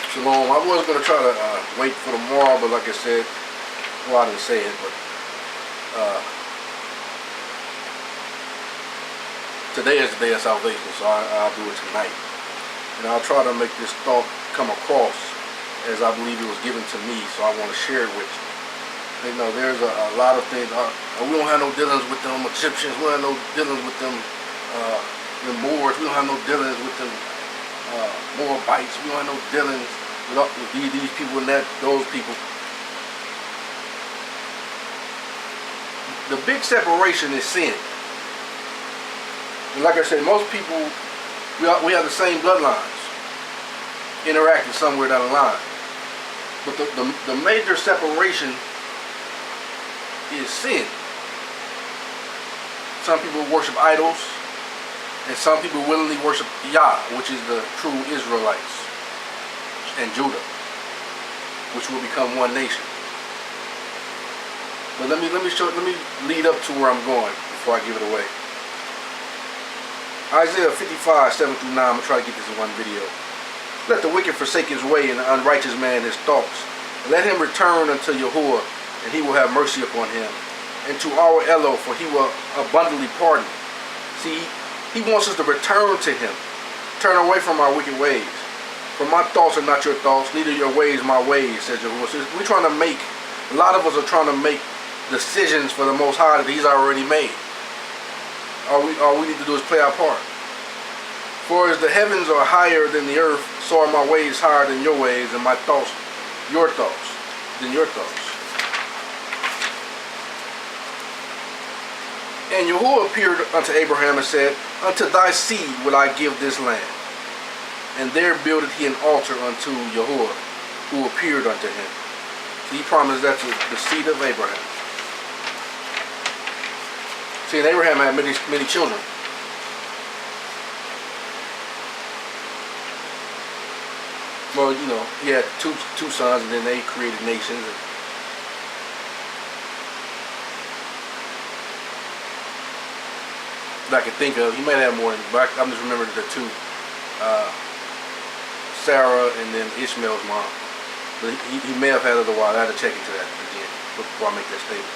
Shalom. I was going to try to wait for tomorrow, but like I said, well, I didn't say it, but today is the day of salvation, so I'll do it tonight. And I'll try to make this thought come across as I believe it was given to me, so I want to share it with you. You know, there's a lot of things. We don't have no dealings with them Egyptians. We don't have no dealings with them Moors. We don't have no dealings with them Moabites. We don't have no dealings with these people and those people. The big separation is sin. And like I said, most people, we have the same bloodlines interacting somewhere down the line. But the major separation is sin. Some people worship idols, and some people willingly worship Yah, which is the true Israelites, and Judah, which will become one nation. But let me lead up to where I'm going before I give it away. Isaiah 55, 7-9. I'm gonna try to get this in one video. Let the wicked forsake his way, and the unrighteous man his thoughts. And let him return unto Yahuah, and he will have mercy upon him. And to our Elo, for he will abundantly pardon. See, he wants us to return to him. Turn away from our wicked ways. For my thoughts are not your thoughts, neither your ways my ways, says Yahuah. So we're trying to make, a lot of us are trying to make decisions for the Most High that he's already made. All we need to do is play our part. For as the heavens are higher than the earth, so are my ways higher than your ways, and my thoughts, your thoughts, than your thoughts. And Yahuah appeared unto Abraham and said, unto thy seed will I give this land. And there builded he an altar unto Yahuah, who appeared unto him. So he promised that to the seed of Abraham. See, and Abraham had many children. Well, you know, he had two sons, and then they created nations. That I could think of. He might have more, but I'm just remembering the two. Sarah and then Ishmael's mom. But he may have had otherwise. I had to check into that again before I make that statement.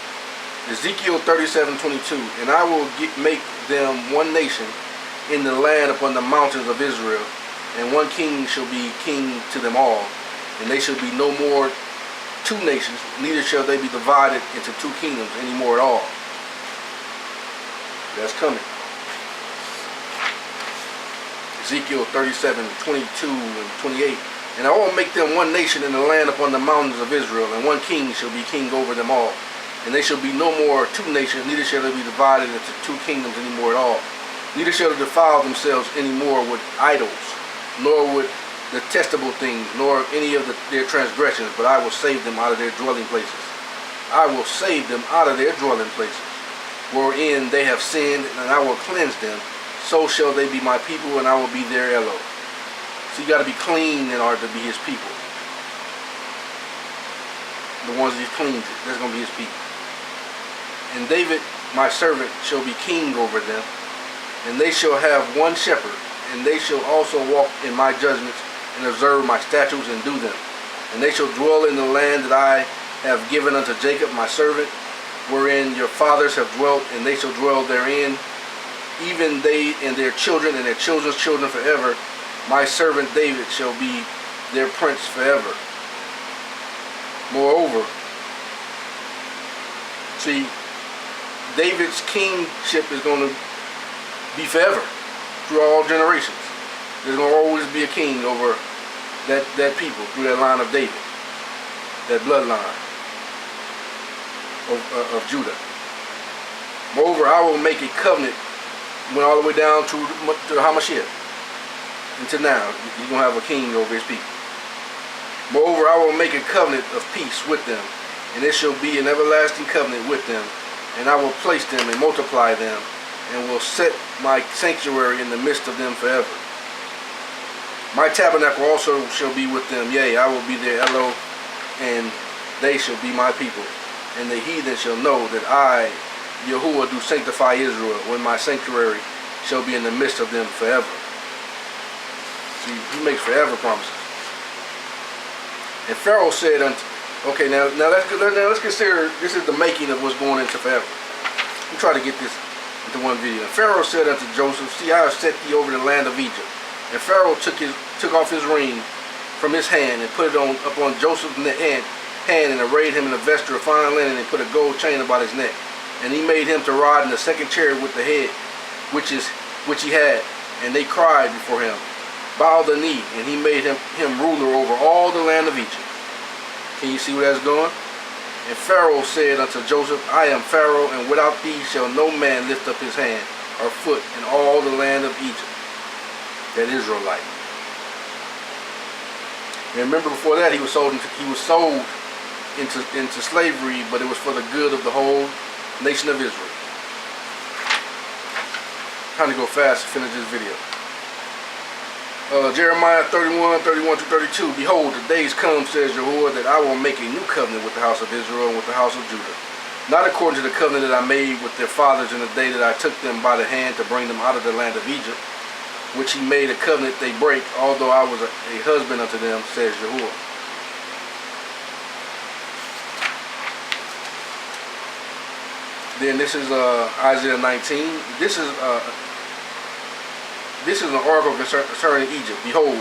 Ezekiel 37:22. And I will make them one nation in the land upon the mountains of Israel, and one king shall be king to them all, and they shall be no more two nations, neither shall they be divided into two kingdoms anymore at all. That's coming. Ezekiel 37:22 and 28. And I will make them one nation in the land upon the mountains of Israel, and one king shall be king over them all. And they shall be no more two nations, neither shall they be divided into two kingdoms anymore at all. Neither shall they defile themselves anymore with idols, nor with detestable things, nor any of their transgressions, but I will save them out of their dwelling places. I will save them out of their dwelling places, wherein they have sinned, and I will cleanse them. So shall they be my people, and I will be their Elo. So you got to be clean in order to be his people. The ones he's cleaned, that's going to be his people. And David, my servant, shall be king over them, and they shall have one shepherd, and they shall also walk in my judgments, and observe my statutes, and do them. And they shall dwell in the land that I have given unto Jacob, my servant, wherein your fathers have dwelt, and they shall dwell therein, even they and their children and their children's children forever. My servant David shall be their prince forever. Moreover, see, David's kingship is going to be forever, through all generations. There's going to always be a king over that people, through that line of David, that bloodline of Judah. Moreover, I will make a covenant, went all the way down to the Hamashiach. Until now, he's going to have a king over his people. Moreover, I will make a covenant of peace with them, and it shall be an everlasting covenant with them, and I will place them and multiply them, and will set my sanctuary in the midst of them forever. My tabernacle also shall be with them, yea, I will be their Elo, and they shall be my people. And the heathen shall know that I, Yahuah, do sanctify Israel, when my sanctuary shall be in the midst of them forever. See, he makes forever promises. And Pharaoh said unto, okay, now let's consider this is the making of what's going into forever. Let me try to get this into one video. And Pharaoh said unto Joseph, see, I have set thee over the land of Egypt. And Pharaoh took off his ring from his hand and put it upon Joseph's hand and arrayed him in a vesture of fine linen and put a gold chain about his neck. And he made him to ride in the second chariot with the head which he had. And they cried before him, bow the knee, and he made him ruler over all the land of Egypt. Can you see where that's going? And Pharaoh said unto Joseph, I am Pharaoh, and without thee shall no man lift up his hand or foot in all the land of Egypt. That Israelite. And remember, before that he was sold into slavery, but it was for the good of the whole nation of Israel. Time to go fast to finish this video. Jeremiah 31:31-32. Behold, the days come, says Yahuah, that I will make a new covenant with the house of Israel and with the house of Judah. Not according to the covenant that I made with their fathers in the day that I took them by the hand to bring them out of the land of Egypt, which he made a covenant they break, although I was a husband unto them, says Yahuah. Then this is Isaiah 19. This is an oracle concerning Egypt. Behold,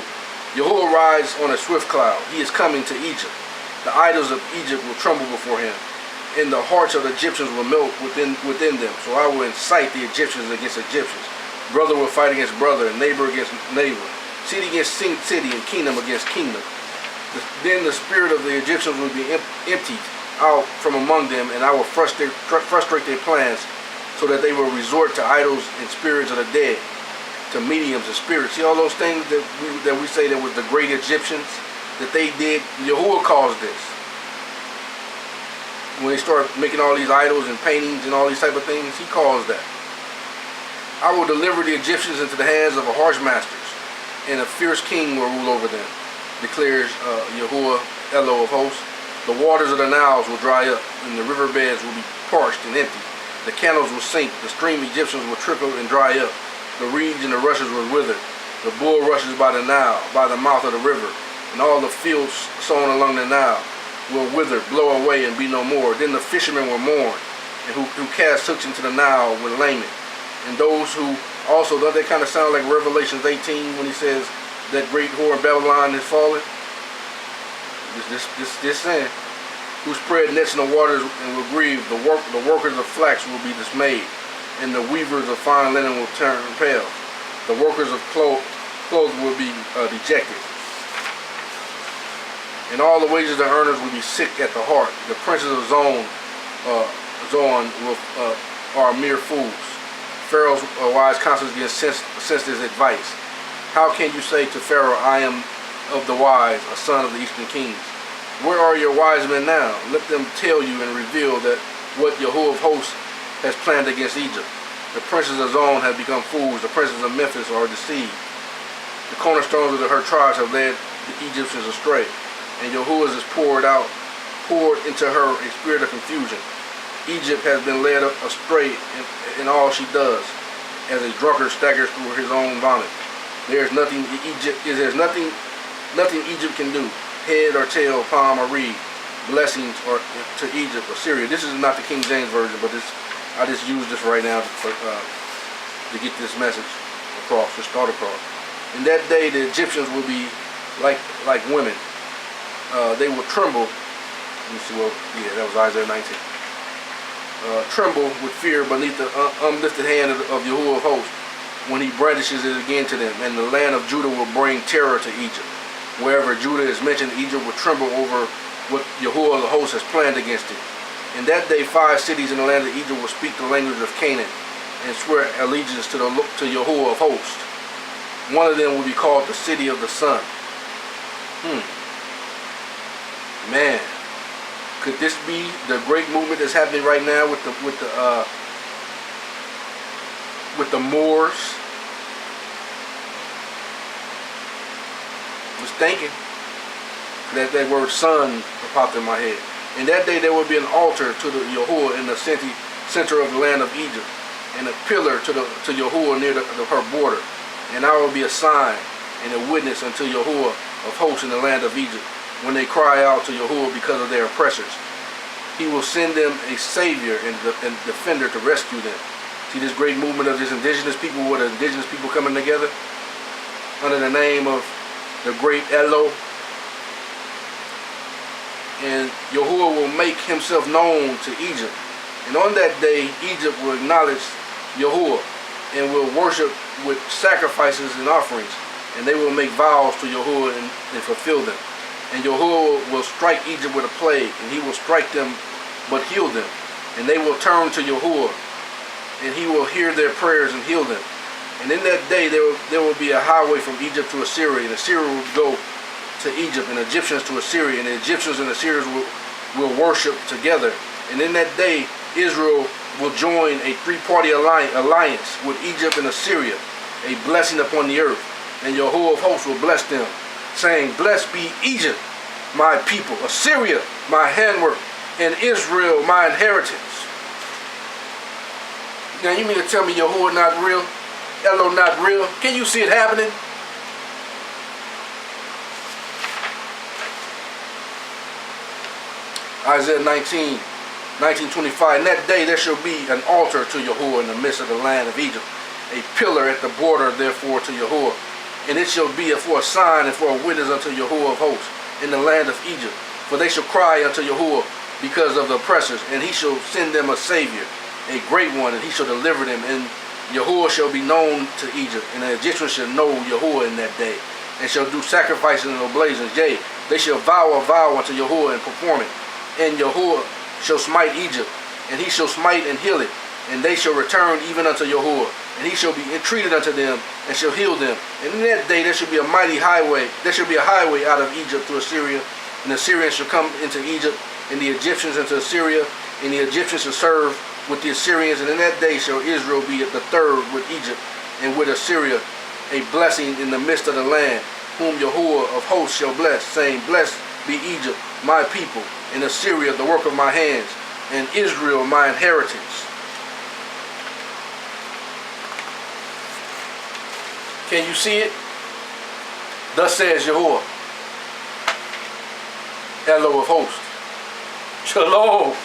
Yahuah rides on a swift cloud. He is coming to Egypt. The idols of Egypt will tremble before him, and the hearts of the Egyptians will melt within them. So I will incite the Egyptians against Egyptians. Brother will fight against brother, and neighbor against neighbor. City against city, and kingdom against kingdom. Then the spirit of the Egyptians will be emptied out from among them, and I will frustrate their plans, so that they will resort to idols and spirits of the dead, to mediums and spirits. See all those things that we say that was the great Egyptians that they did? Yahuah caused this. When they start making all these idols and paintings and all these type of things, he caused that. I will deliver the Egyptians into the hands of a harsh masters, and a fierce king will rule over them, declares Yahuah of Host. The waters of the Niles will dry up, and the riverbeds will be parched and empty. The canals will sink, the stream Egyptians will trickle and dry up. The reeds and the rushes will wither. The bulrushes by the Nile, by the mouth of the river, and all the fields sown along the Nile will wither, blow away, and be no more. Then the fishermen will mourn, and who cast hooks into the Nile will lament. And those who also, doesn't that kind of sound like Revelations 18 when he says that great whore Babylon is fallen? This saying, who spread nets in the waters and will grieve. The workers of flax will be dismayed, and the weavers of fine linen will turn pale. The workers of clothes will be dejected, and all the wages of the earners will be sick at the heart. The princes of Zoan are mere fools. Pharaoh's wise counselors give senseless advice. How can you say to Pharaoh, I am of the wise, a son of the eastern kings? Where are your wise men now? Let them tell you and reveal that what Yahuah of Hosts has planned against Egypt. The princes of Zoan have become fools. The princes of Memphis are deceived. The cornerstones of her tribes have led the Egyptians astray, and Yahuah is poured into her a spirit of confusion. Egypt has been led astray in all she does, as a drunkard staggers through his own vomit. There's nothing Egypt can do. Head or tail, palm or reed. Blessings or to Egypt or Syria. This is not the King James version, but I just use this right now to get this message across, to start across. In that day, the Egyptians will be like women. They will tremble. Let me see. Well, yeah, that was Isaiah 19. Tremble with fear beneath the unlifted hand of Yahuah of Hosts, when he brandishes it again to them. And the land of Judah will bring terror to Egypt. Wherever Judah is mentioned, Egypt will tremble over what Yahuah of the Host has planned against it. In that day, 5 cities in the land of Egypt will speak the language of Canaan and swear allegiance to Yahuah of Hosts. One of them will be called the City of the Sun. Man, could this be the great movement that's happening right now with the Moors? I was thinking that word sun popped in my head. In that day there will be an altar to the Yahuah in the center of the land of Egypt, and a pillar to Yahuah near her border. And I will be a sign and a witness unto Yahuah of Hosts in the land of Egypt. when they cry out to Yahuah because of their oppressors. He will send them a savior and defender to rescue them. See this great movement of this indigenous people, where the indigenous people coming together under the name of the great Elo. And Yahuah will make himself known to Egypt. And on that day, Egypt will acknowledge Yahuah and will worship with sacrifices and offerings. And they will make vows to Yahuah and fulfill them. And Yahuah will strike Egypt with a plague, and he will strike them but heal them. And they will turn to Yahuah, and he will hear their prayers and heal them. And in that day there will be a highway from Egypt to Assyria, and Assyria will go to Egypt, and Egyptians to Assyria, and the Egyptians and Assyrians will worship together. And in that day Israel will join a three-party alliance with Egypt and Assyria, a blessing upon the earth. And Yahuah of Hosts will bless them, saying, "Blessed be Egypt, my people, Assyria, my handwork, and Israel, my inheritance." Now you mean to tell me Yahuah not real? Elo not real? Can you see it happening? Isaiah 19:25. In that day there shall be an altar to Yahuah in the midst of the land of Egypt, a pillar at the border therefore to Yahuah. And it shall be for a sign and for a witness unto Yahuah of Hosts in the land of Egypt. For they shall cry unto Yahuah because of the oppressors, and he shall send them a savior, a great one, and he shall deliver them. And Yahuah shall be known to Egypt, and the Egyptians shall know Yahuah in that day, and shall do sacrifices and oblations. Yea, they shall vow a vow unto Yahuah and perform it. And Yahuah shall smite Egypt, and he shall smite and heal it, and they shall return even unto Yahuah, and he shall be entreated unto them, and shall heal them. And in that day there shall be a mighty highway, there shall be a highway out of Egypt to Assyria, and the Assyrians shall come into Egypt, and the Egyptians into Assyria, and the Egyptians shall serve with the Assyrians. And in that day shall Israel be at the third with Egypt and with Assyria, a blessing in the midst of the land, whom Yahuah of Hosts shall bless, saying, "Blessed be Egypt, my people, and Assyria, the work of my hands, and Israel, my inheritance." Can you see it? Thus says Yahuah, Elo of Hosts. Shalom.